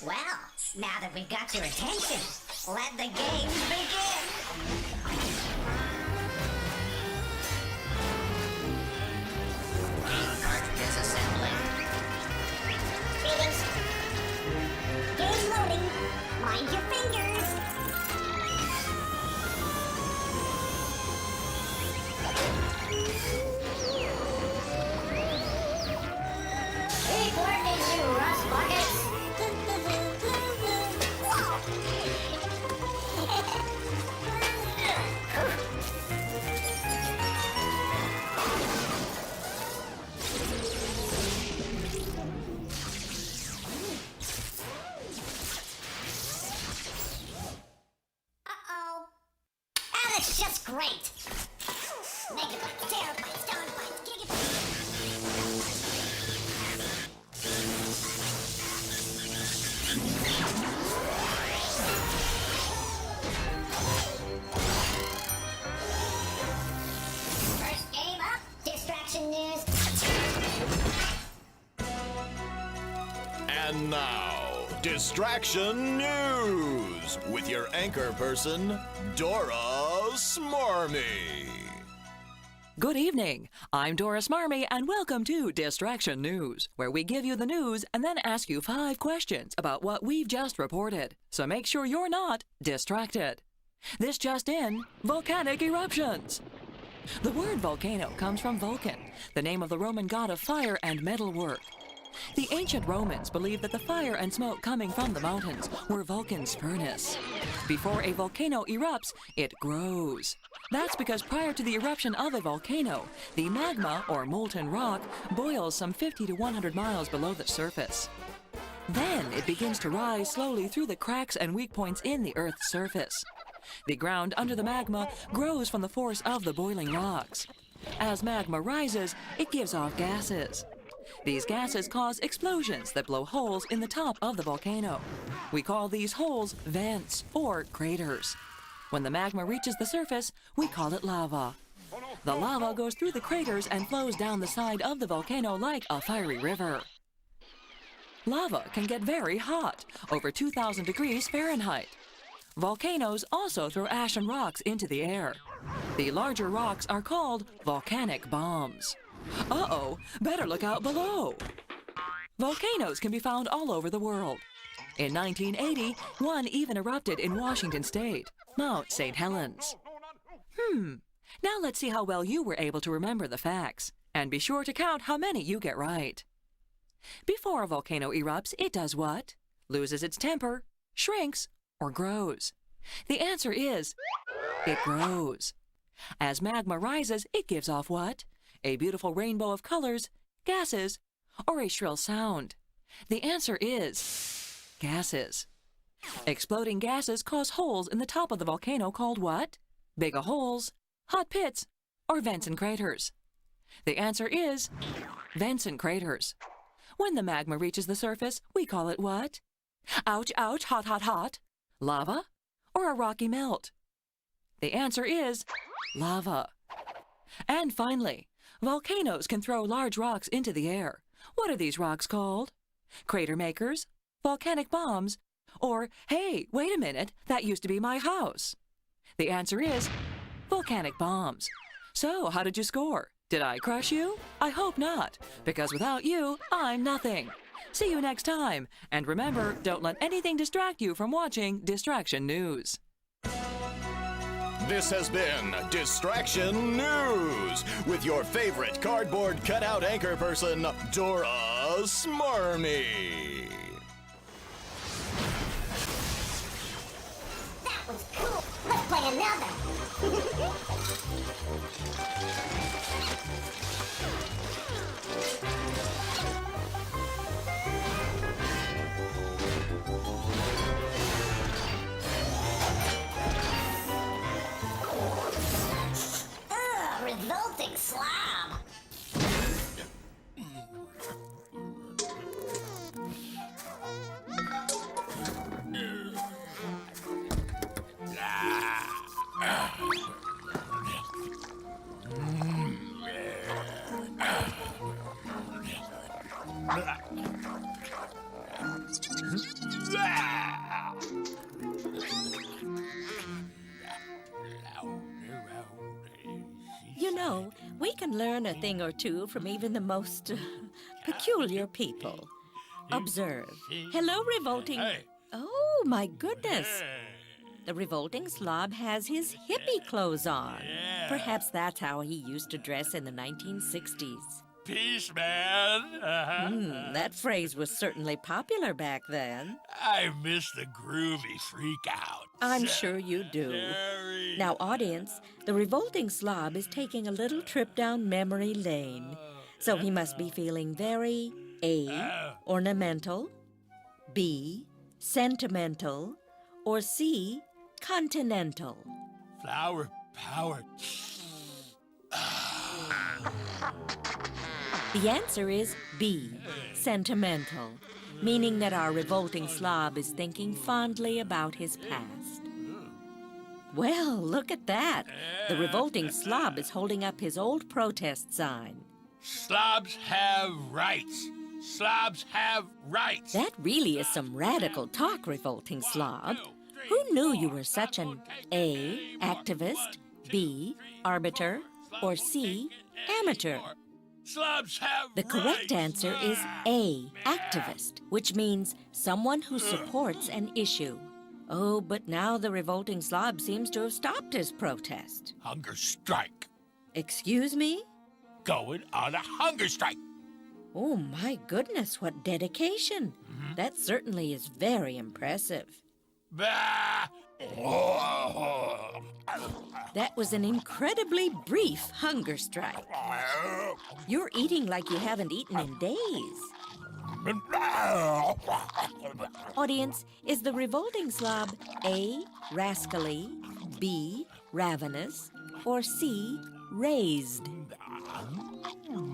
Well, now that we've got your attention, let the games begin! Game cartridges assembling. Greetings. Game loading. Mind your fingers. Keep working, you rust buckets. Uh-oh. Ah, that's just great. Megabytes, terabytes, downbytes, gigabytes. First game up, distraction news. And now, Distraction News with your anchor person, Dora Smarmy. Good evening. I'm Doris Marmy, and welcome to Distraction News, where we give you the news and then ask you 5 questions about what we've just reported. So make sure you're not distracted. This just in, volcanic eruptions. The word volcano comes from Vulcan, the name of the Roman god of fire and metalwork. The ancient Romans believed that the fire and smoke coming from the mountains were Vulcan's furnace. Before a volcano erupts, it grows. That's because prior to the eruption of a volcano, the magma, or molten rock, boils some 50 to 100 miles below the surface. Then it begins to rise slowly through the cracks and weak points in the Earth's surface. The ground under the magma grows from the force of the boiling rocks. As magma rises, it gives off gases. These gases cause explosions that blow holes in the top of the volcano. We call these holes vents or craters. When the magma reaches the surface, we call it lava. The lava goes through the craters and flows down the side of the volcano like a fiery river. Lava can get very hot, over 2,000 degrees Fahrenheit. Volcanoes also throw ash and rocks into the air. The larger rocks are called volcanic bombs. Uh-oh, better look out below. Volcanoes can be found all over the world. In 1980, one even erupted in Washington State, Mount St. Helens. Now let's see how well you were able to remember the facts. And be sure to count how many you get right. Before a volcano erupts, it does what? Loses its temper, shrinks, or grows. The answer is, it grows. As magma rises, it gives off what? A beautiful rainbow of colors, gases, or a shrill sound. The answer is gases. Exploding gases cause holes in the top of the volcano called what? Big holes, hot pits, or vents and craters. The answer is vents and craters. When the magma reaches the surface, we call it what? Ouch, ouch, hot, hot, hot. Lava or a rocky melt? The answer is lava. And finally, volcanoes can throw large rocks into the air. What are these rocks called? Crater makers, volcanic bombs, or, hey, wait a minute, that used to be my house. The answer is volcanic bombs. So, how did you score? Did I crush you? I hope not, because without you, I'm nothing. See you next time, and remember, don't let anything distract you from watching Distraction News. This has been Distraction News with your favorite cardboard cutout anchor person, Dora Smarmy. That was cool. Let's play another. Ugh, revolting slob. learn a thing or two from even the most peculiar people. Observe. Hello, revolting... Hey. Oh, my goodness. The revolting slob has his hippie clothes on. Yeah. Perhaps that's how he used to dress in the 1960s. Peace, man. That phrase was certainly popular back then. I miss the groovy freak out. I'm sure you do. Jerry. Now, audience, the revolting slob is taking a little trip down memory lane. So he must be feeling very A, ornamental, B, sentimental, or C, continental. Flower power. The answer is B, sentimental, meaning that our revolting slob is thinking fondly about his past. Well, look at that. The revolting slob is holding up his old protest sign. Slobs have rights. Slobs have rights. That really is some radical talk, revolting slob. Who knew you were such an A, activist, B, arbiter, or C, amateur? Slobs have The correct rights. answer is A, activist, which means someone who supports an issue. Oh, but now the revolting slob seems to have stopped his protest. Hunger strike. Excuse me? Going on a hunger strike. Oh, my goodness, what dedication. That certainly is very impressive. Bah! That was an incredibly brief hunger strike. You're eating like you haven't eaten in days. Audience, is the revolting slob A, rascally, B, ravenous, or C, raised?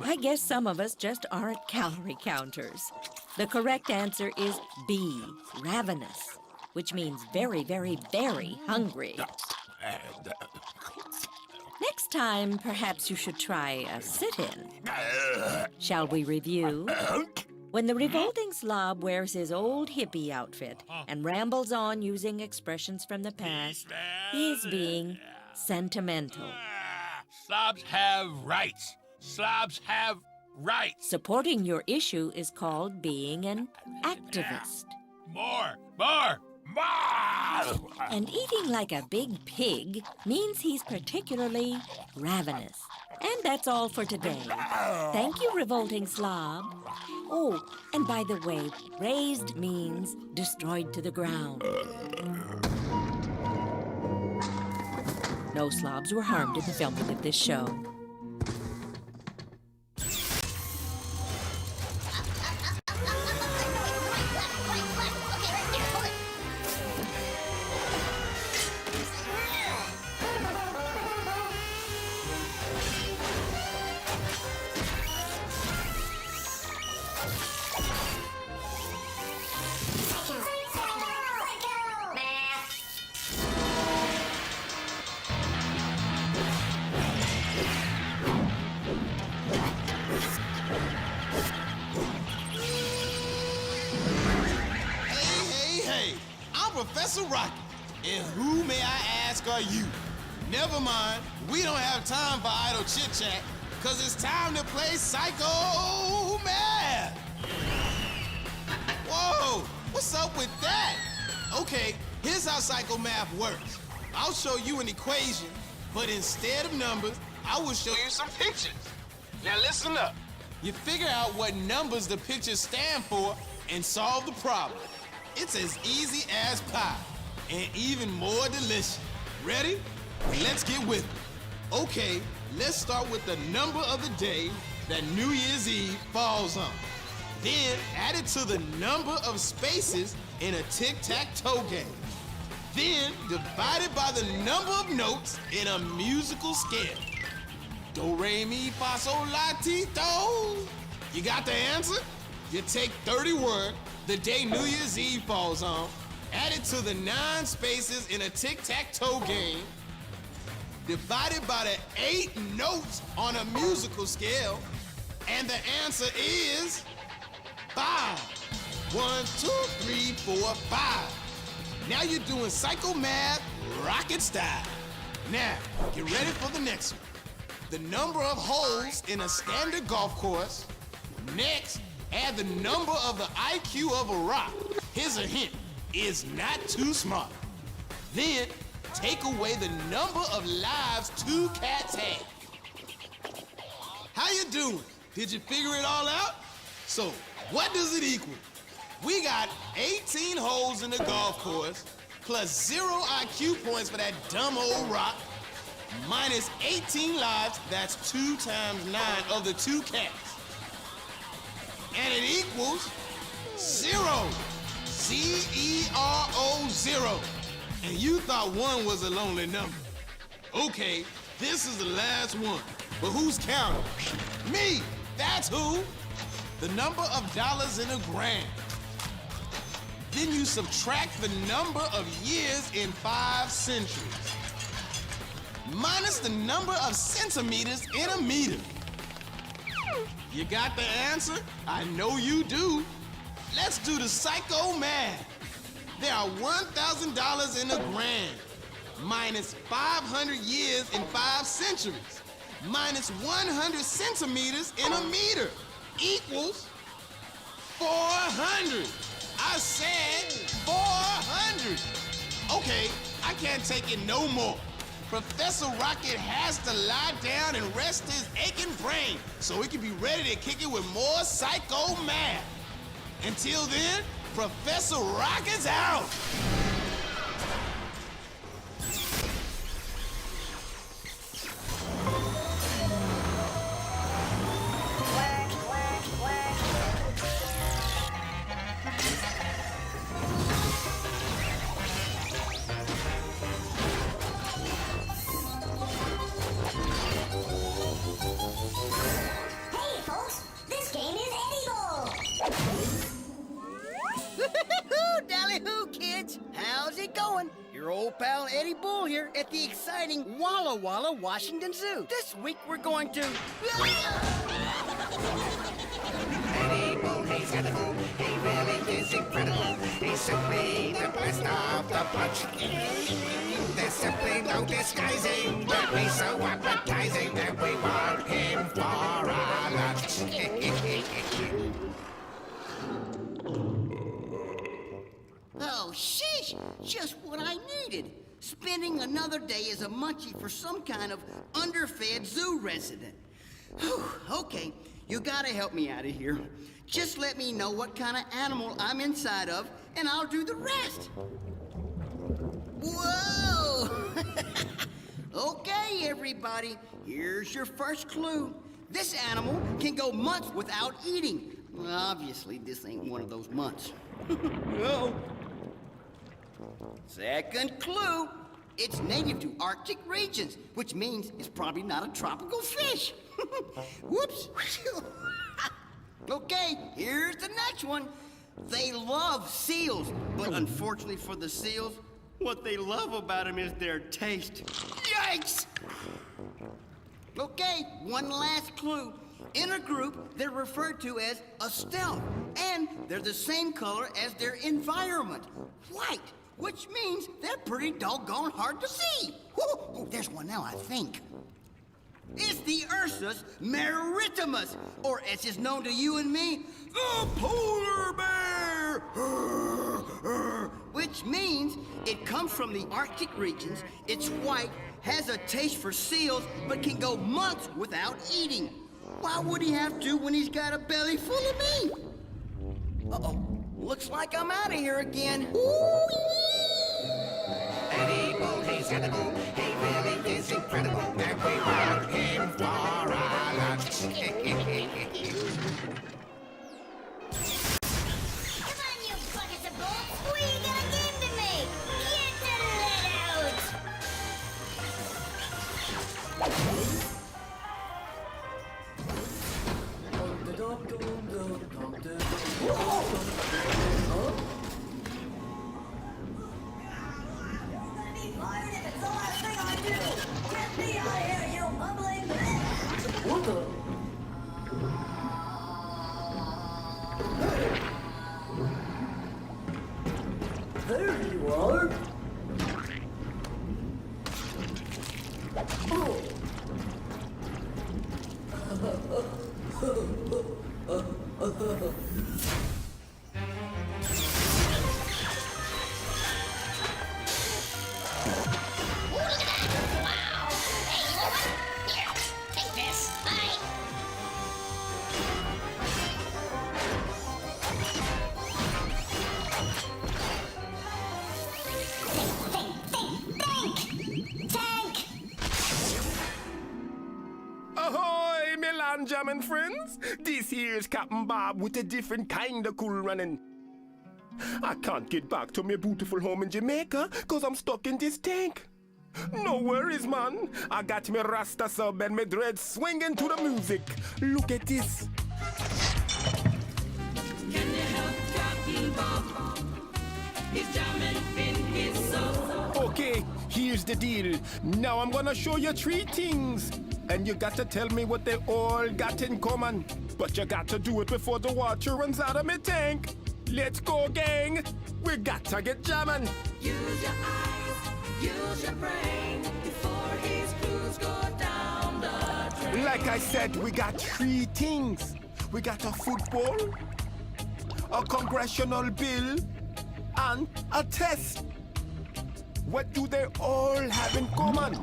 I guess some of us just aren't calorie counters. The correct answer is B, ravenous, which means very, very, very hungry. Next time, perhaps you should try a sit-in. Shall we review? When the revolting slob wears his old hippie outfit and rambles on using expressions from the past, he is being sentimental. Slobs have rights. Slobs have rights. Supporting your issue is called being an activist. More. And eating like a big pig means he's particularly ravenous. And that's all for today. Thank you, revolting slob. Oh, and by the way, raised means destroyed to the ground. No slobs were harmed in the filming of this show. Professor Rocket, and who, may I ask, are you? Never mind, we don't have time for idle chit-chat, because it's time to play Psycho Math! Whoa, what's up with that? Okay, here's how Psycho Math works. I'll show you an equation, but instead of numbers, I will show you some pictures. Now listen up. You figure out what numbers the pictures stand for and solve the problem. It's as easy as pie, and even more delicious. Ready? Let's get with it. Okay, let's start with the number of the day that New Year's Eve falls on. Then add it to the number of spaces in a tic-tac-toe game. Then divide it by the number of notes in a musical scale. Do, re, mi, fa, sol, la, ti, do. You got the answer? You take 30 words, the day New Year's Eve falls on, add it to the 9 spaces in a tic-tac-toe game, divided by the 8 notes on a musical scale, and the answer is 5. 1, 2, 3, 4, 5. Now you're doing Psycho Math rocket style. Now, get ready for the next one. the number of holes in a standard golf course. Next, add the number of the IQ of a rock. Here's a hint, it's not too smart. Then, take away the number of lives two cats have. How you doing? Did you figure it all out? So, what does it equal? We got 18 holes in the golf course, plus 0 IQ points for that dumb old rock, minus 18 lives, that's 2 times 9 of the 2 cats. And it equals 0. Z-E-R-O 0. And you thought 1 was a lonely number. Okay, this is the last one. But who's counting? Me, that's who. The number of dollars in a grand. Then you subtract the number of years in 5 centuries. Minus the number of centimeters in a meter. You got the answer? I know you do. Let's do the psycho math. There are $1,000 in a grand, minus 500 years in 5 centuries, minus 100 centimeters in a meter, equals 400. I said 400. Okay, I can't take it no more. Professor Rocket has to lie down and rest his aching brain so he can be ready to kick it with more psycho math. Until then, Professor Rocket's out. Hey, folks, this game is edible. Dally-hoo, kids! How's it going? Your old pal Eddie Bull here at the exciting Walla Walla Washington Zoo. This week we're going to... Eddie Bull, he's edible. He really is incredible. He's simply the best of the bunch. There's simply no disguising that he's so appetizing that we want him for our lunch. Oh, sheesh! Just what I needed. Spending another day as a munchie for some kind of underfed zoo resident. Whew, okay, you gotta help me out of here. Just let me know what kind of animal I'm inside of, and I'll do the rest. Whoa! Okay, everybody, here's your first clue. This animal can go months without eating. Well, obviously, this ain't one of those months. No. Second clue. It's native to Arctic regions, which means it's probably not a tropical fish. Whoops. Okay, here's the next one. They love seals, but unfortunately for the seals, what they love about them is their taste. Yikes! Okay, one last clue. In a group, they're referred to as a stealth, and they're the same color as their environment, white, which means they're pretty doggone hard to see. Ooh, there's one now, I think. It's the Ursus maritimus, or as is known to you and me, the polar bear, which means it comes from the Arctic regions, it's white, has a taste for seals, but can go months without eating. Why would he have to when he's got a belly full of me? Uh-oh, looks like I'm out of here again. Eddie Bull, he's edible. He really is incredible. And we want him for our lunch. Come on, you buckets of bolts. What are you gonna give to me? Get the lead out. Take this. Bye. Tank! Ahoy, me land jamming friends! This here's Captain Bob with a different kind of cool running. I can't get back to my beautiful home in Jamaica cause I'm stuck in this tank. No worries, man. I got me Rasta sub and me dreads swinging to the music. Look at this. Can you help Captain Bob? He's jamming in his sub. Okay, here's the deal. Now I'm gonna show you 3 things. And you got to tell me what they all got in common. But you got to do it before the water runs out of my tank. Let's go, gang. We got to get jamming. Use your eyes, use your brain before his crews go down the drain. Like I said, we got 3 things. We got a football, a congressional bill, and a test. What do they all have in common?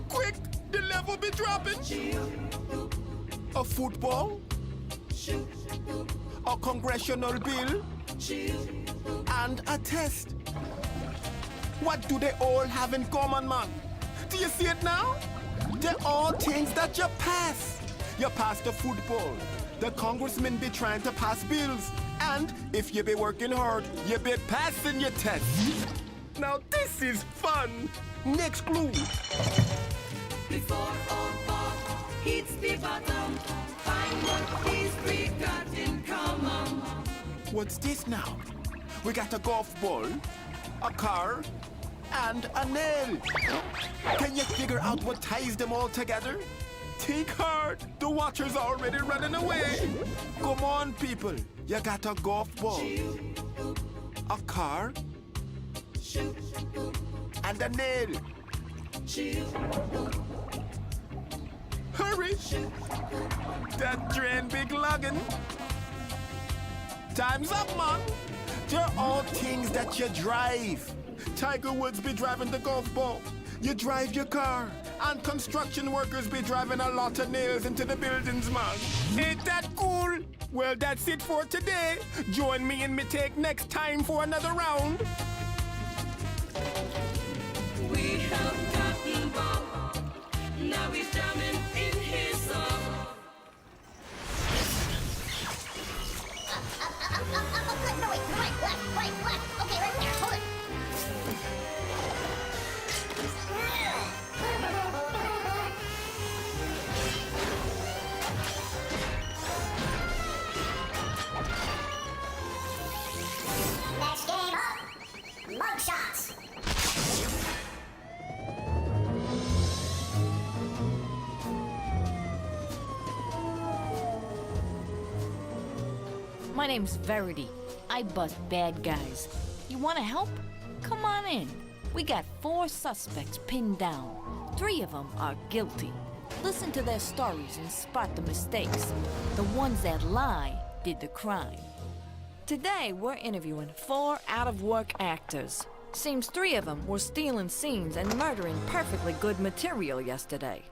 Quick, the level be dropping. A football, a congressional bill, and a test. What do they all have in common, man? Do you see it now? They're all things that you pass. You pass the football. The congressmen be trying to pass bills. And if you be working hard, you be passing your test. Now this is fun. Next clue. Before old Bob hits the bottom, find what these 3 got in common. What's this now? We got a golf ball, a car, and a nail. Can you figure out what ties them all together? Think hard. The water's already running away. Come on, people. You got a golf ball, a car, and a nail. Hurry! That drain big luggin'. Time's up, man. They're all things that you drive. Tiger Woods be driving the golf ball. You drive your car. And construction workers be driving a lot of nails into the buildings, man. Ain't that cool? Well, that's it for today. Join me in me take next time for another round. We helped Captain Bob. Now he's jamming in his sub. No, wait, left. Okay, right there, hold it. Next game up, mug shots. My name's Verity. I bust bad guys. You want to help? Come on in. We got 4 suspects pinned down. 3 of them are guilty. Listen to their stories and spot the mistakes. The ones that lie did the crime. Today, we're interviewing 4 out-of-work actors. Seems 3 of them were stealing scenes and murdering perfectly good material yesterday.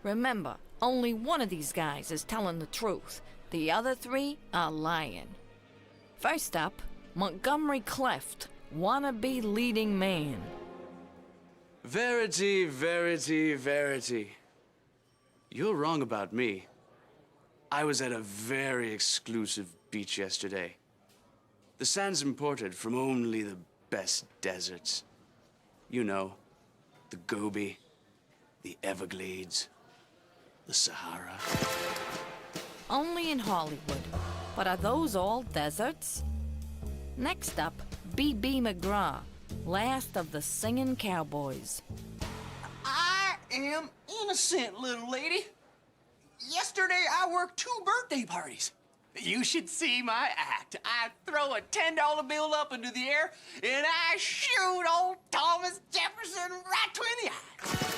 Remember, only one of these guys is telling the truth. The other 3 are lying. First up, Montgomery Cleft, wannabe leading man. Verity, Verity, Verity. You're wrong about me. I was at a very exclusive beach yesterday. The sand's imported from only the best deserts. You know, the Gobi, the Everglades, the Sahara. Only in Hollywood. But are those all deserts? Next up, B.B. McGraw, last of the singing cowboys. I am innocent, little lady. Yesterday, I worked 2 birthday parties. You should see my act. I throw a $10 bill up into the air, and I shoot old Thomas Jefferson right between the eyes.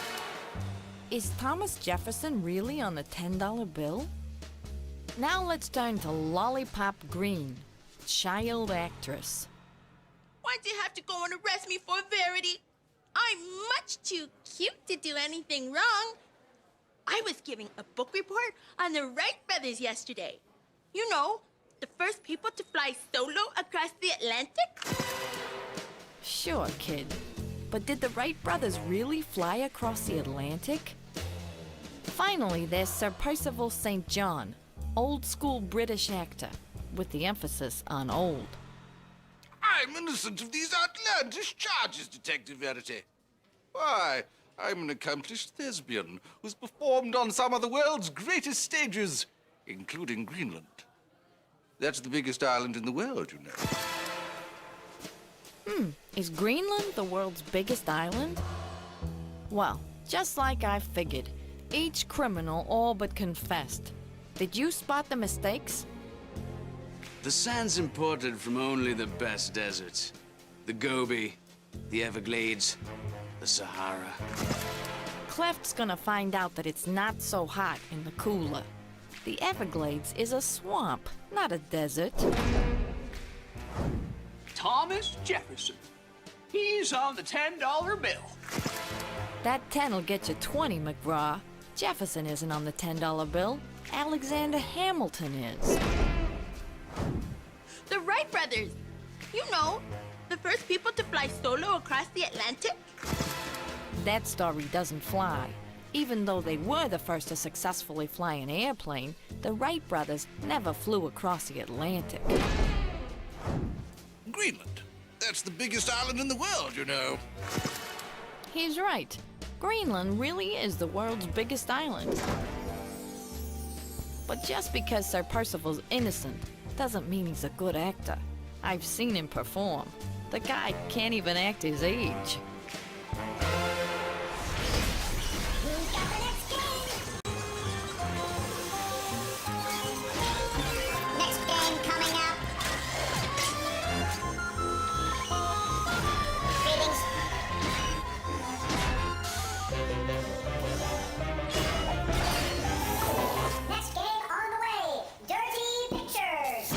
Is Thomas Jefferson really on the $10 bill? Now let's turn to Lollipop Green, child actress. Why'd you have to go and arrest me for Verity? I'm much too cute to do anything wrong. I was giving a book report on the Wright brothers yesterday. You know, the first people to fly solo across the Atlantic. Sure, kid. But did the Wright brothers really fly across the Atlantic? Finally, there's Sir Percival St. John, old school British actor, with the emphasis on old. I'm innocent of these outlandish charges, Detective Verity. Why, I'm an accomplished thespian who's performed on some of the world's greatest stages, including Greenland. That's the biggest island in the world, you know. Is Greenland the world's biggest island? Well, just like I figured, each criminal all but confessed. Did you spot the mistakes? The sand's imported from only the best deserts. The Gobi, the Everglades, the Sahara. Cleft's gonna find out that it's not so hot in the cooler. The Everglades is a swamp, not a desert. Thomas Jefferson. He's on the $10 bill. That 10'll get you 20, McGraw. Jefferson isn't on the $10 bill. Alexander Hamilton is. The Wright brothers. You know, the first people to fly solo across the Atlantic. That story doesn't fly. Even though they were the first to successfully fly an airplane, the Wright brothers never flew across the Atlantic. Greenland. That's the biggest island in the world, you know. He's right. Greenland really is the world's biggest island. But just because Sir Percival's innocent doesn't mean he's a good actor. I've seen him perform. The guy can't even act his age. Who's got the next game? Next game coming up. Greetings. Next game on the way. Dirty Pictures.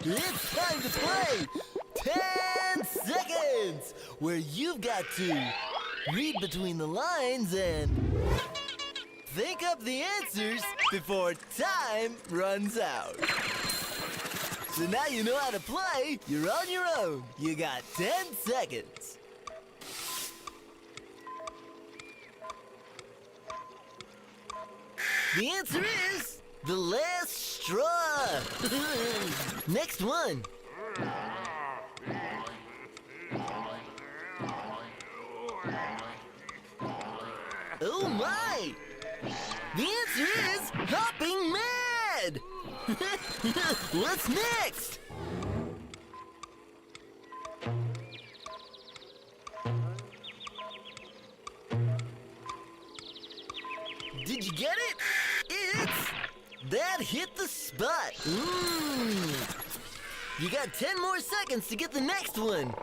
It's time to play 10 Seconds, where you've got to read between the lines and think up the answers before time runs out. So now you know how to play. You're on your own. You got 10 seconds. The answer is the last straw. Next one. Oh my! The answer is hopping mad! What's next? Did you get it? It's that hit the spot. You got 10 more seconds to get the next one.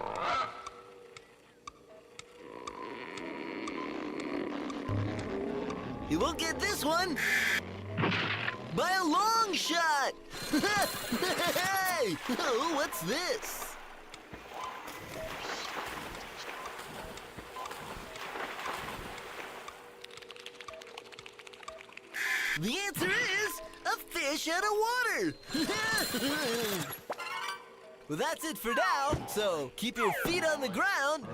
You won't get this one by a long shot. Hey! Oh, what's this? The answer is a fish out of water. Well, that's it for now. So keep your feet on the ground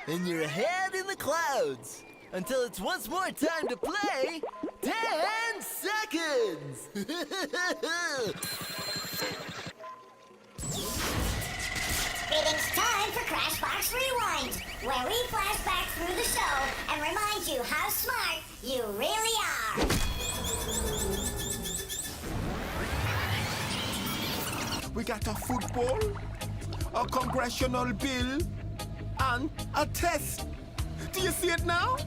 and your head in the clouds. Until it's once more time to play, 10 seconds! It's time for Crashbox Rewind, where we flash back through the show and remind you how smart you really are. We got a football, a congressional bill, and a test. Do you see it now?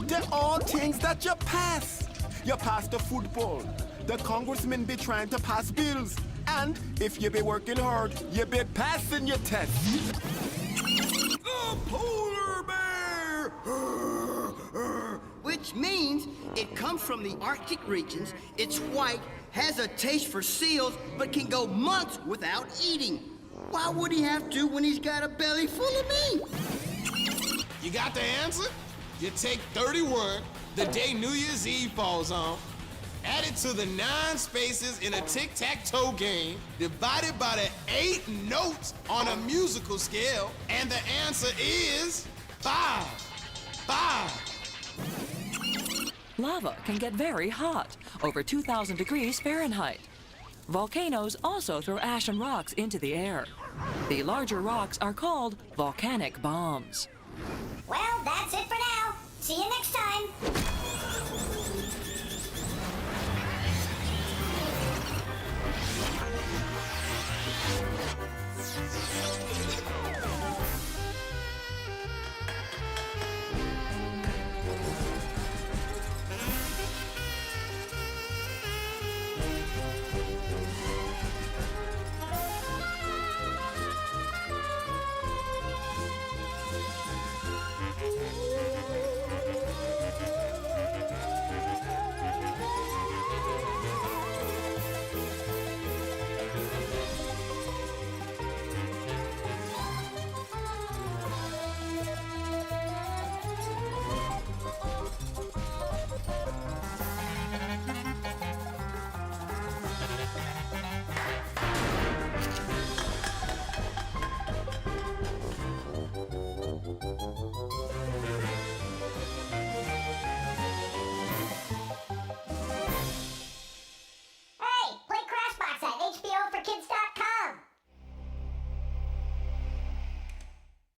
They're all things that you pass. You pass the football. The congressmen be trying to pass bills. And if you be working hard, you be passing your test. A polar bear! Which means it comes from the Arctic regions, it's white, has a taste for seals, but can go months without eating. Why would he have to when he's got a belly full of meat? You got the answer? You take 31, the day New Year's Eve falls on, add it to the 9 spaces in a tic-tac-toe game, divided by the 8 notes on a musical scale, and the answer is 5. 5. Lava can get very hot, over 2,000 degrees Fahrenheit. Volcanoes also throw ash and rocks into the air. The larger rocks are called volcanic bombs. Well, that's it for now. See you next time.